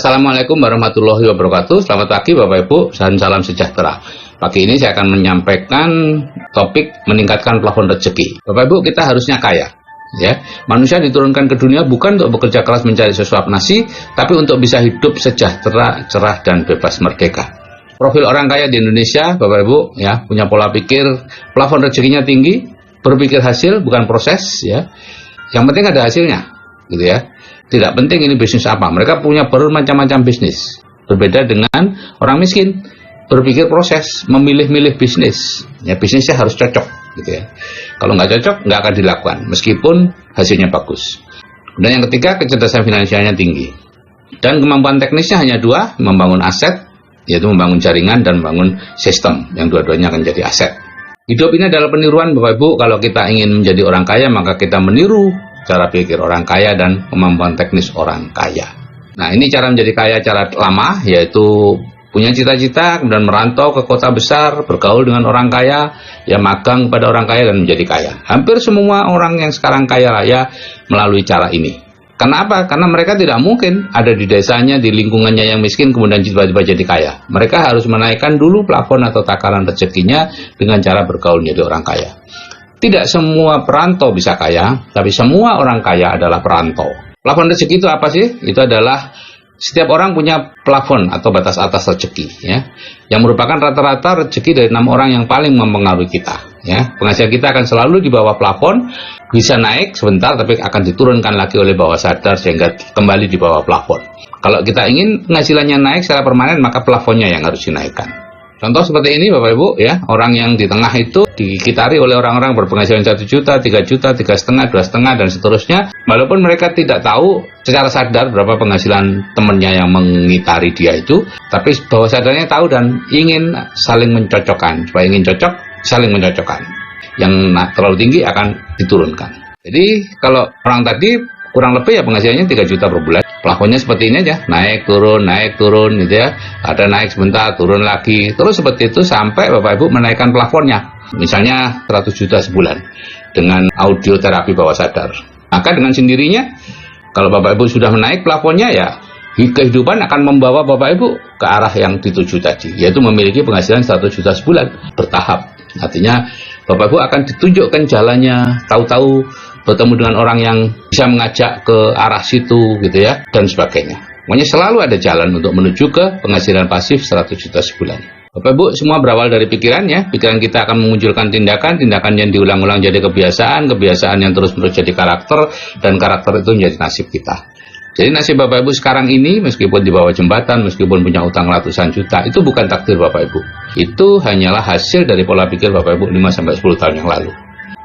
Assalamualaikum warahmatullahi wabarakatuh. Selamat pagi Bapak Ibu dan salam sejahtera. Pagi ini saya akan menyampaikan topik meningkatkan plafon rezeki. Bapak Ibu, kita harusnya kaya. Ya, manusia diturunkan ke dunia bukan untuk bekerja keras mencari sesuap nasi, tapi untuk bisa hidup sejahtera, cerah dan bebas merdeka. Profil orang kaya di Indonesia, Bapak Ibu, ya, punya pola pikir plafon rezekinya tinggi, berpikir hasil bukan proses, ya. Yang penting ada hasilnya, gitu ya. Tidak penting ini bisnis apa, mereka punya bermacam-macam bisnis. Berbeda dengan orang miskin, berpikir proses, memilih-milih bisnis. Ya, bisnisnya harus cocok, gitu ya. Kalau nggak cocok, nggak akan dilakukan, meskipun hasilnya bagus. Dan yang ketiga, kecerdasan finansialnya tinggi. Dan kemampuan teknisnya hanya dua, membangun aset, yaitu membangun jaringan dan membangun sistem, yang dua-duanya akan jadi aset. Hidup ini adalah peniruan, Bapak Ibu. Kalau kita ingin menjadi orang kaya, maka kita meniru cara pikir orang kaya dan kemampuan teknis orang kaya. Nah, ini cara menjadi kaya cara lama, yaitu punya cita-cita, kemudian merantau ke kota besar, bergaul dengan orang kaya, ya magang pada orang kaya dan menjadi kaya. Hampir semua orang yang sekarang kaya raya melalui cara ini. Kenapa? Karena mereka tidak mungkin ada di desanya, di lingkungannya yang miskin, kemudian tiba-tiba jadi kaya. Mereka harus menaikkan dulu plafon atau takaran rezekinya dengan cara bergaul menjadi orang kaya. Tidak semua perantau bisa kaya, tapi semua orang kaya adalah perantau. Plafon rezeki itu apa sih? Itu adalah setiap orang punya plafon atau batas atas rezeki, ya, yang merupakan rata-rata rezeki dari 6 orang yang paling mempengaruhi kita. Ya, penghasilan kita akan selalu di bawah plafon, bisa naik sebentar, tapi akan diturunkan lagi oleh bawah sadar sehingga kembali di bawah plafon. Kalau kita ingin penghasilannya naik secara permanen, maka plafonnya yang harus dinaikkan. Contoh seperti ini Bapak Ibu, ya, orang yang di tengah itu dikitari oleh orang-orang berpenghasilan 1 juta, 3 juta, 3,5, 2,5 dan seterusnya. Walaupun mereka tidak tahu secara sadar berapa penghasilan temannya yang mengitari dia itu, tapi bawah sadarnya tahu dan ingin saling mencocokkan. Supaya ingin cocok, saling mencocokkan. Yang terlalu tinggi akan diturunkan. Jadi kalau orang tadi kurang lebih ya penghasilannya 3 juta per bulan. Plafonnya seperti ini aja, naik turun gitu ya. Ada naik sebentar, turun lagi. Terus seperti itu sampai Bapak Ibu menaikkan plafonnya. Misalnya 100 juta sebulan dengan audio terapi bawah sadar. Maka dengan sendirinya kalau Bapak Ibu sudah menaik plafonnya, ya kehidupan akan membawa Bapak Ibu ke arah yang dituju tadi, yaitu memiliki penghasilan 100 juta sebulan bertahap. Artinya Bapak Ibu akan ditunjukkan jalannya, tahu-tahu bertemu dengan orang yang bisa mengajak ke arah situ gitu ya, dan sebagainya. Pokoknya selalu ada jalan untuk menuju ke penghasilan pasif 100 juta sebulan. Bapak Ibu, semua berawal dari pikiran ya. Pikiran kita akan memunculkan tindakan yang diulang-ulang jadi kebiasaan yang terus-menerus jadi karakter, dan karakter itu menjadi nasib kita. Jadi nasib Bapak Ibu sekarang ini, meskipun di bawah jembatan, meskipun punya utang ratusan juta, itu bukan takdir Bapak Ibu. Itu hanyalah hasil dari pola pikir Bapak Ibu 5-10 tahun yang lalu.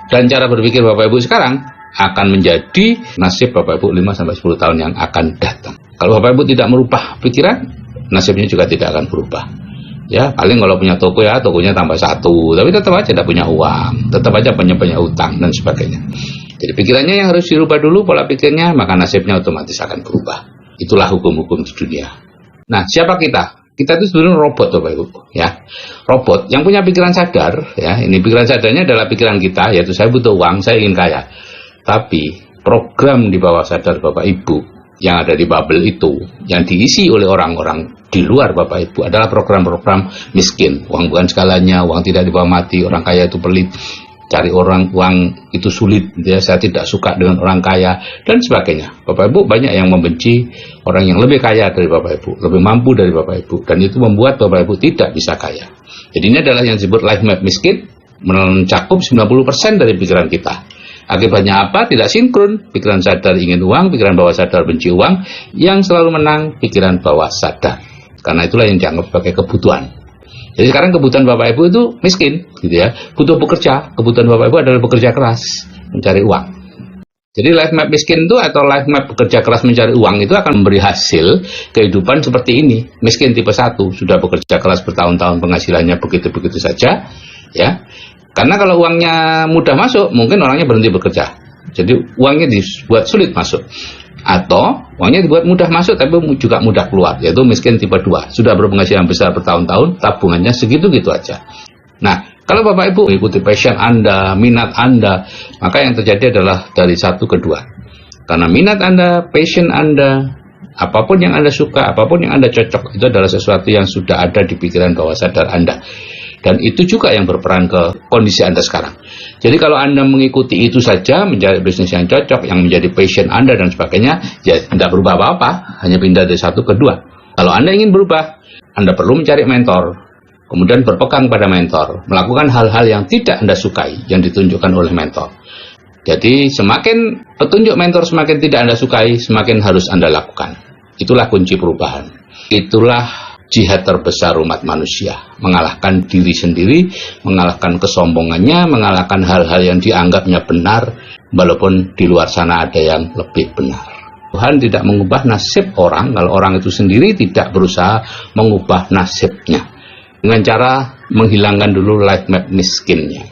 Dan cara berpikir Bapak Ibu sekarang akan menjadi nasib Bapak Ibu 5-10 tahun yang akan datang. Kalau Bapak Ibu tidak merubah pikiran, nasibnya juga tidak akan berubah. Ya, paling kalau punya toko ya, tokonya tambah 1, tapi tetap aja tidak punya uang, tetap aja punya utang dan sebagainya. Jadi pikirannya yang harus dirubah dulu pola pikirnya, maka nasibnya otomatis akan berubah. Itulah hukum-hukum di dunia. Nah, siapa kita? Kita itu sebenarnya robot, Bapak Ibu, ya. Robot yang punya pikiran sadar, ya. Ini pikiran sadarnya adalah pikiran kita, yaitu saya butuh uang, saya ingin kaya. Tapi program di bawah sadar Bapak Ibu yang ada di bubble itu, yang diisi oleh orang-orang di luar Bapak Ibu adalah program-program miskin. Uang bukan segalanya, uang tidak dibawa mati, orang kaya itu pelit, cari uang itu sulit, ya, saya tidak suka dengan orang kaya, dan sebagainya. Bapak Ibu banyak yang membenci orang yang lebih kaya dari Bapak Ibu, lebih mampu dari Bapak Ibu, dan itu membuat Bapak Ibu tidak bisa kaya. Jadi ini adalah yang disebut life map miskin, mencakup 90% dari pikiran kita. Akibatnya apa? Tidak sinkron. Pikiran sadar ingin uang, pikiran bawah sadar benci uang, yang selalu menang pikiran bawah sadar. Karena itulah yang dianggap sebagai kebutuhan. Jadi sekarang kebutuhan Bapak Ibu itu miskin, gitu ya. Butuh bekerja. Kebutuhan Bapak Ibu adalah bekerja keras, mencari uang. Jadi life map miskin itu atau life map bekerja keras mencari uang itu akan memberi hasil kehidupan seperti ini. Miskin tipe 1, sudah bekerja keras bertahun-tahun, penghasilannya begitu-begitu saja, ya. Karena kalau uangnya mudah masuk, mungkin orangnya berhenti bekerja. Jadi uangnya dibuat sulit masuk. Atau uangnya dibuat mudah masuk tapi juga mudah keluar, yaitu miskin tipe 2. Sudah berpenghasilan besar bertahun-tahun, tabungannya segitu-gitu aja. Nah, kalau Bapak Ibu mengikuti passion Anda, minat Anda, maka yang terjadi adalah dari 1 ke 2. Karena minat Anda, passion Anda, apapun yang Anda suka, apapun yang Anda cocok, itu adalah sesuatu yang sudah ada di pikiran bawah sadar Anda. Dan itu juga yang berperan ke kondisi Anda sekarang. Jadi kalau Anda mengikuti itu saja, mencari bisnis yang cocok, yang menjadi passion Anda dan sebagainya, ya tidak berubah apa-apa, hanya pindah dari satu ke dua. Kalau Anda ingin berubah, Anda perlu mencari mentor, kemudian berpegang pada mentor, melakukan hal-hal yang tidak Anda sukai, yang ditunjukkan oleh mentor. Jadi semakin petunjuk mentor semakin tidak Anda sukai, semakin harus Anda lakukan. Itulah kunci perubahan. Itulah jihad terbesar umat manusia, mengalahkan diri sendiri, mengalahkan kesombongannya, mengalahkan hal-hal yang dianggapnya benar, walaupun di luar sana ada yang lebih benar. Tuhan tidak mengubah nasib orang kalau orang itu sendiri tidak berusaha mengubah nasibnya dengan cara menghilangkan dulu life map miskinnya.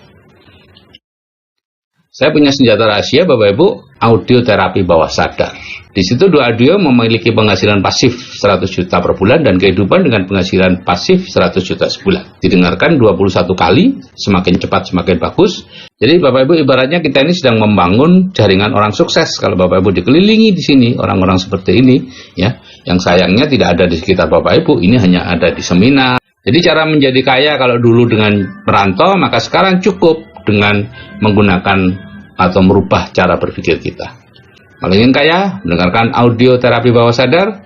Saya punya senjata rahasia, Bapak Ibu, audio terapi bawah sadar. Di situ dua audio memiliki penghasilan pasif 100 juta per bulan dan kehidupan dengan penghasilan pasif 100 juta sebulan. Didengarkan 21 kali, semakin cepat semakin bagus. Jadi Bapak Ibu ibaratnya kita ini sedang membangun jaringan orang sukses. Kalau Bapak Ibu dikelilingi di sini orang-orang seperti ini, ya, yang sayangnya tidak ada di sekitar Bapak Ibu, ini hanya ada di seminar. Jadi cara menjadi kaya kalau dulu dengan merantau, maka sekarang cukup dengan menggunakan atau merubah cara berpikir kita. Kalau ingin kaya, mendengarkan audio terapi bawah sadar,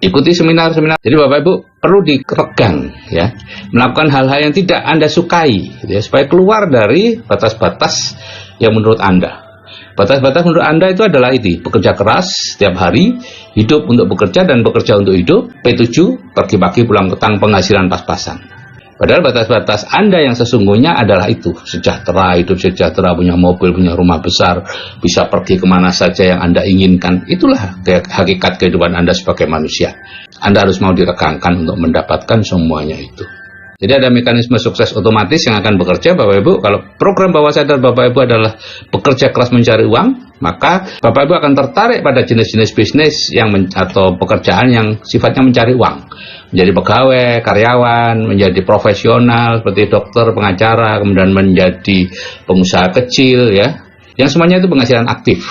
ikuti seminar-seminar. Jadi Bapak Ibu perlu dikeregang, ya, melakukan hal-hal yang tidak Anda sukai, ya, supaya keluar dari batas-batas yang menurut Anda. Batas-batas menurut Anda itu adalah itu, bekerja keras setiap hari, hidup untuk bekerja dan bekerja untuk hidup, P7, pergi pagi pulang petang, penghasilan pas-pasan. Padahal batas-batas Anda yang sesungguhnya adalah itu, sejahtera, hidup sejahtera, punya mobil, punya rumah besar, bisa pergi kemana saja yang Anda inginkan. Itulah hakikat kehidupan Anda sebagai manusia. Anda harus mau diregangkan untuk mendapatkan semuanya itu. Jadi ada mekanisme sukses otomatis yang akan bekerja, Bapak Ibu. Kalau program bawah sadar Bapak Ibu adalah bekerja keras mencari uang, maka Bapak Ibu akan tertarik pada jenis-jenis bisnis yang atau pekerjaan yang sifatnya mencari uang. Menjadi pegawai, karyawan, menjadi profesional seperti dokter, pengacara, kemudian menjadi pengusaha kecil, ya, yang semuanya itu penghasilan aktif.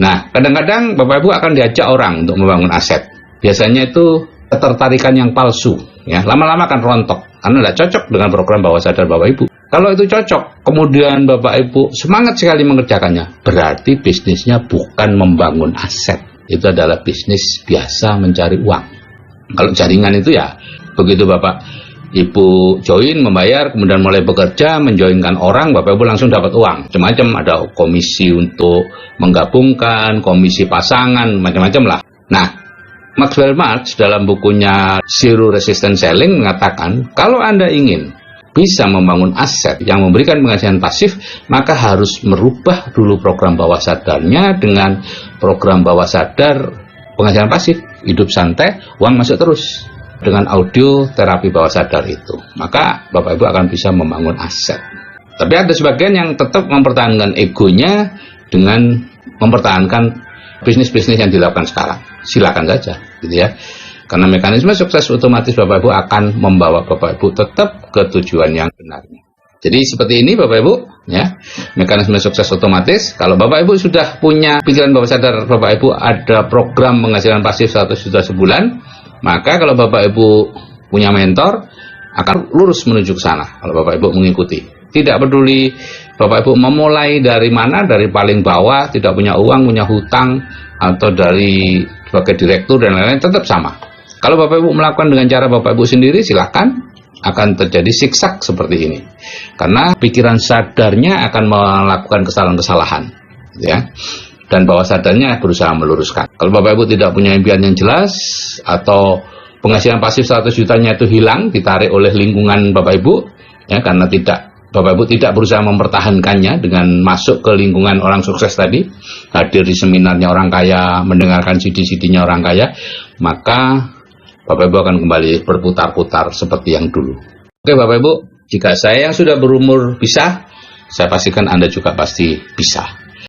Nah, kadang-kadang Bapak Ibu akan diajak orang untuk membangun aset. Biasanya itu ketertarikan yang palsu, ya, lama-lama akan rontok karena tidak cocok dengan program bawah sadar Bapak Ibu. Kalau itu cocok, kemudian Bapak Ibu semangat sekali mengerjakannya, berarti bisnisnya bukan membangun aset, itu adalah bisnis biasa mencari uang. Kalau jaringan itu ya begitu Bapak Ibu join, membayar, kemudian mulai bekerja, menjoinkan orang, Bapak Ibu langsung dapat uang. Macam-macam, ada komisi untuk menggabungkan, komisi pasangan, macam-macam lah. Nah, Maxwell Maltz dalam bukunya Zero Resistance Selling mengatakan, kalau Anda ingin bisa membangun aset yang memberikan penghasilan pasif, maka harus merubah dulu program bawah sadarnya dengan program bawah sadar penghasilan pasif, hidup santai, uang masuk terus. Dengan audio terapi bawah sadar itu, maka Bapak Ibu akan bisa membangun aset. Tapi ada sebagian yang tetap mempertahankan egonya dengan mempertahankan bisnis-bisnis yang dilakukan sekarang. Silakan saja, gitu ya. Karena mekanisme sukses otomatis Bapak Ibu akan membawa Bapak Ibu tetap ke tujuan yang benarnya. Jadi seperti ini Bapak Ibu, ya, mekanisme sukses otomatis. Kalau Bapak Ibu sudah punya pikiran bawah sadar Bapak Ibu ada program penghasilan pasif 100 juta sebulan, maka kalau Bapak Ibu punya mentor akan lurus menuju ke sana. Kalau Bapak Ibu mengikuti, tidak peduli Bapak Ibu memulai dari mana, dari paling bawah, tidak punya uang, punya hutang, atau dari sebagai direktur dan lain-lain, tetap sama. Kalau Bapak Ibu melakukan dengan cara Bapak Ibu sendiri, silakan. Akan terjadi siksak seperti ini karena pikiran sadarnya akan melakukan kesalahan-kesalahan, ya, dan bawah sadarnya berusaha meluruskan. Kalau Bapak Ibu tidak punya impian yang jelas atau penghasilan pasif 100 jutanya itu hilang, ditarik oleh lingkungan Bapak Ibu, ya, karena Bapak Ibu tidak berusaha mempertahankannya dengan masuk ke lingkungan orang sukses tadi, hadir di seminarnya orang kaya, mendengarkan CD-CD-nya orang kaya, maka Bapak Ibu akan kembali berputar-putar seperti yang dulu. Oke Bapak Ibu, jika saya yang sudah berumur bisa, saya pastikan Anda juga pasti bisa.